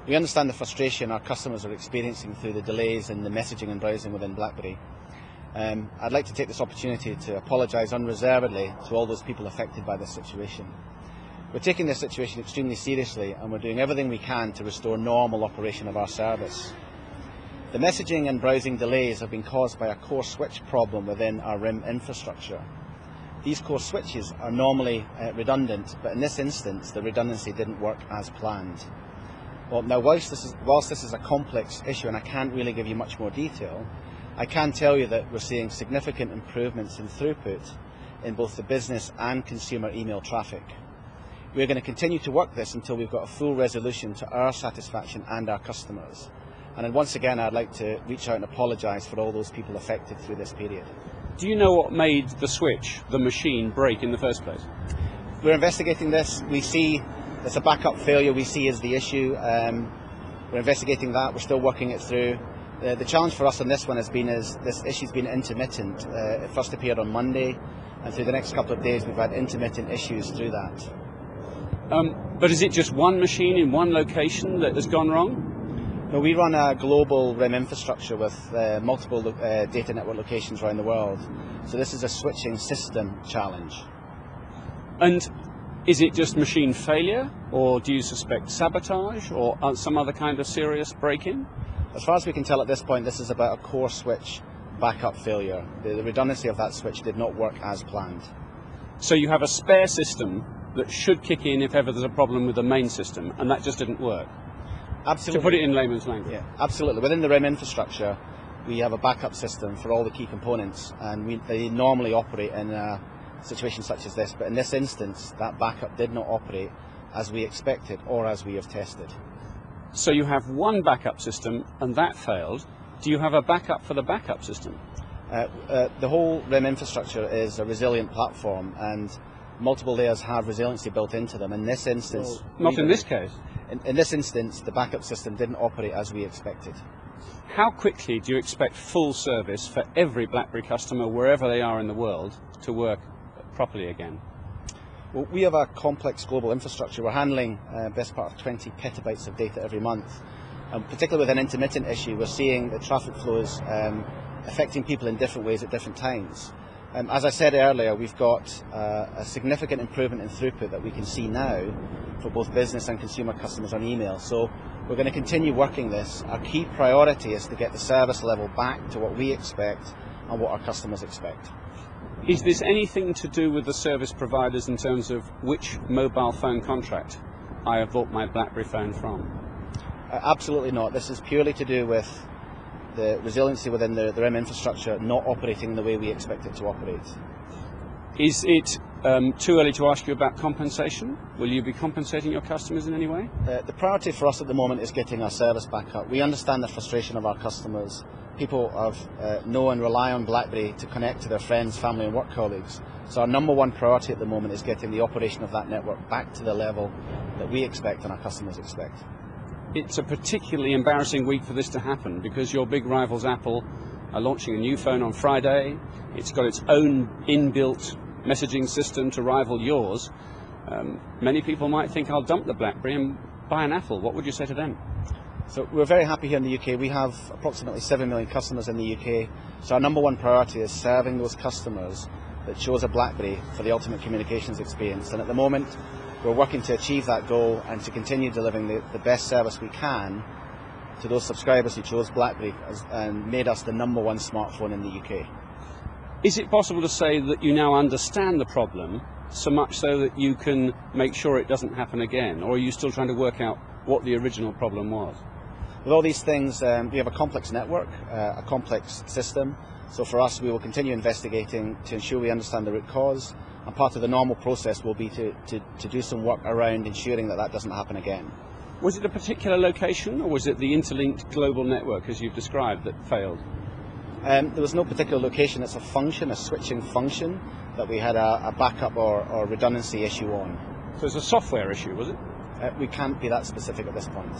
We understand the frustration our customers are experiencing through the delays in the messaging and browsing within BlackBerry. I'd like to take this opportunity to apologise unreservedly to all those people affected by this situation. We're taking this situation extremely seriously, and we're doing everything we can to restore normal operation of our service. The messaging and browsing delays have been caused by a core switch problem within our RIM infrastructure. These core switches are normally redundant, but in this instance the redundancy didn't work as planned. Well, now whilst this is a complex issue and I can't really give you much more detail, I can tell you that we're seeing significant improvements in throughput in both the business and consumer email traffic. We're going to continue to work this until we've got a full resolution to our satisfaction and our customers. And then once again, I'd like to reach out and apologise for all those people affected through this period. Do you know what made the switch, the machine, break in the first place? We're investigating this. We see it's a backup failure we see as the issue. We're investigating that. We're still working it through. The challenge for us on this one has been this issue's been intermittent. It first appeared on Monday, and through the next couple of days we've had intermittent issues through that. But is it just one machine in one location that has gone wrong? No, we run a global RIM infrastructure with multiple data network locations around the world. So this is a switching system challenge. And is it just machine failure, or do you suspect sabotage, or some other kind of serious break-in? As far as we can tell at this point, this is about a core switch backup failure. The redundancy of that switch did not work as planned. So you have a spare system that should kick in if ever there's a problem with the main system, and that just didn't work? Absolutely. To put it in layman's language. Yeah, absolutely. Within the RIM infrastructure, we have a backup system for all the key components, and they normally operate in a situation such as this, but in this instance that backup did not operate as we expected or as we have tested. So you have one backup system and that failed. Do you have a backup for the backup system? The whole RIM infrastructure is a resilient platform, and multiple layers have resiliency built into them. In this instance, not in this case. In this instance, the backup system didn't operate as we expected. How quickly do you expect full service for every BlackBerry customer, wherever they are in the world, to work properly again? Well, we have a complex global infrastructure. We're handling best part of 20 petabytes of data every month. And particularly with an intermittent issue, we're seeing the traffic flows affecting people in different ways at different times. As I said earlier, we've got a significant improvement in throughput that we can see now for both business and consumer customers on email. So we're going to continue working this. Our key priority is to get the service level back to what we expect and what our customers expect. Is this anything to do with the service providers in terms of which mobile phone contract I have bought my BlackBerry phone from? Absolutely not. This is purely to do with the resiliency within the RIM infrastructure not operating the way we expect it to operate. Is it too early to ask you about compensation? Will you be compensating your customers in any way? The priority for us at the moment is getting our service back up. We understand the frustration of our customers. People know and rely on BlackBerry to connect to their friends, family and work colleagues. So our number one priority at the moment is getting the operation of that network back to the level that we expect and our customers expect. It's a particularly embarrassing week for this to happen because your big rivals Apple are launching a new phone on Friday. It's got its own inbuilt messaging system to rival yours. Many people might think I'll dump the BlackBerry and buy an Apple. What would you say to them? So we're very happy here in the UK. We have approximately 7 million customers in the UK. So our number one priority is serving those customers that chose a BlackBerry for the ultimate communications experience. And at the moment, we're working to achieve that goal and to continue delivering the best service we can to those subscribers who chose BlackBerry and made us the number one smartphone in the UK. Is it possible to say that you now understand the problem so much so that you can make sure it doesn't happen again? Or are you still trying to work out what the original problem was? With all these things, we have a complex network, a complex system. So for us, we will continue investigating to ensure we understand the root cause. And part of the normal process will be to do some work around ensuring that that doesn't happen again. Was it a particular location, or was it the interlinked global network, as you've described, that failed? There was no particular location. It's a function, a switching function, that we had a backup or redundancy issue on. So it's a software issue, was it? We can't be that specific at this point.